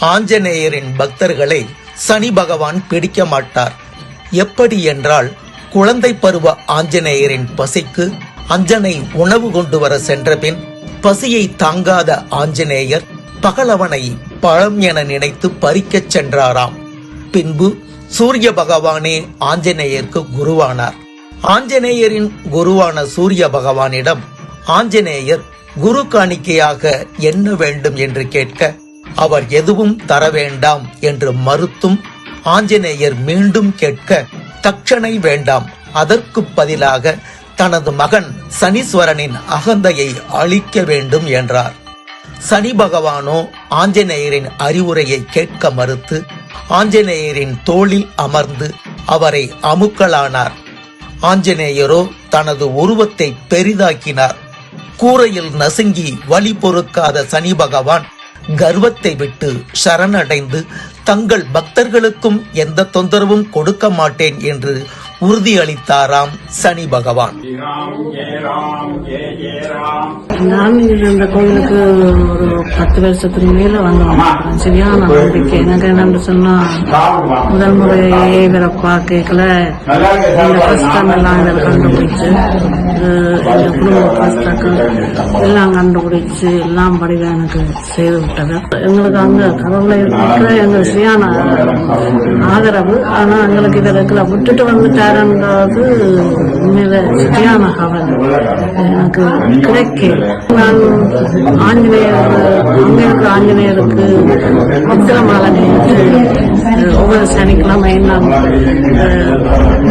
ஆஞ்சநேயரின் பக்தர்களை சனி பகவான் பிடிக்க மாட்டார். எப்படி என்றால், குழந்தை பருவ ஆஞ்சநேயரின் பசிக்கு அஞ்சனை உணவு கொண்டு வர சென்றபின் பசியை தாங்காத ஆஞ்சநேயர் பகலவனை பழம் என நினைத்து பறிக்கச் சென்றாராம். பின்பு சூரிய பகவானே ஆஞ்சநேயருக்கு குருவானார். ஆஞ்சநேயரின் குருவான சூரிய பகவானிடம் ஆஞ்சநேயர் குரு காணிக்கையாக என்ன வேண்டும் என்று கேட்க, அவர் எதுவும் தர வேண்டாம் என்று மறுத்தும் ஆஞ்சநேயர் மீண்டும் கேட்க, தட்சணை வேண்டாம், அதற்கு பதிலாக தனது மகன் சனீஸ்வரனின் அகந்தையை அழிக்க வேண்டும் என்றார். சனி பகவானோ ஆஞ்சநேயரின் அறிவுரையை கேட்க மறுத்து ஆஞ்சநேயரின் தோளில் அமர்ந்து அவரை அமுக்கலானார். ஆஞ்சநேயரோ தனது உருவத்தை பெரிதாக்கினார். கூரையில் நசுங்கி வலி பொறுக்காத சனி பகவான் கர்வத்தை விட்டு சரணடைந்து தங்கள் பக்தர்களுக்கும் எந்த தொந்தரவும் கொடுக்க மாட்டேன் என்று உறுதியளித்தாராம் சனி பகவான். நான் இந்த கோயிலுக்கு ஒரு 10 வருஷத்துக்கு மேல வந்தோம். சரியான நம்பிக்கை எனக்கு என்னன்னு சொன்னா, முதல் முறையே இவரை பார்க்கல இந்த கஷ்டம் எல்லாம் இதில் கண்டுபிடிச்சு, எங்க குடும்ப கஷ்டங்கள் எல்லாம் கண்டுபிடிச்சு எல்லாம் படிதான் எனக்கு செய்து விட்டது. எங்களுக்கு அங்க கடவுளை இருக்கிற எங்க சரியான ஆதரவு. ஆனா எங்களுக்கு இதில் விட்டுட்டு வந்துட்டாருன்றது உண்மையில சரியான கவலை எனக்கு கிடைக்க. நான் ஆஞ்சநேயருக்கு பத்திர மாலை நேற்று ஒவ்வொரு சனிக்கிழமையும் நான்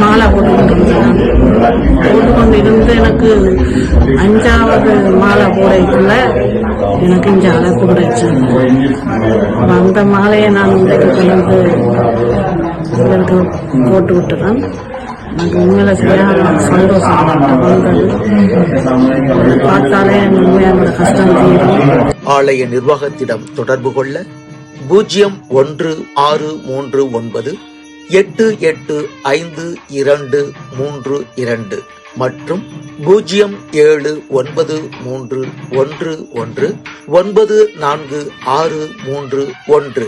மாலை போட்டுக்கொண்டிருந்து எனக்கு 5வது மாலை போடைக்குள்ள எனக்கு இங்க அழைப்பு கிடைச்சு, அந்த மாலையை நான் இன்றைக்கு கொண்டு எனக்கு போட்டு விட்டுறேன். எனக்கு உண்மையில சரியான சந்தோஷம் வந்தது. பார்த்தாலே உண்மையான கஷ்டம் தீரும். ஆலய நிர்வாகத்திடம் தொடர்பு கொள்ள 0163988522 மற்றும் 0793119461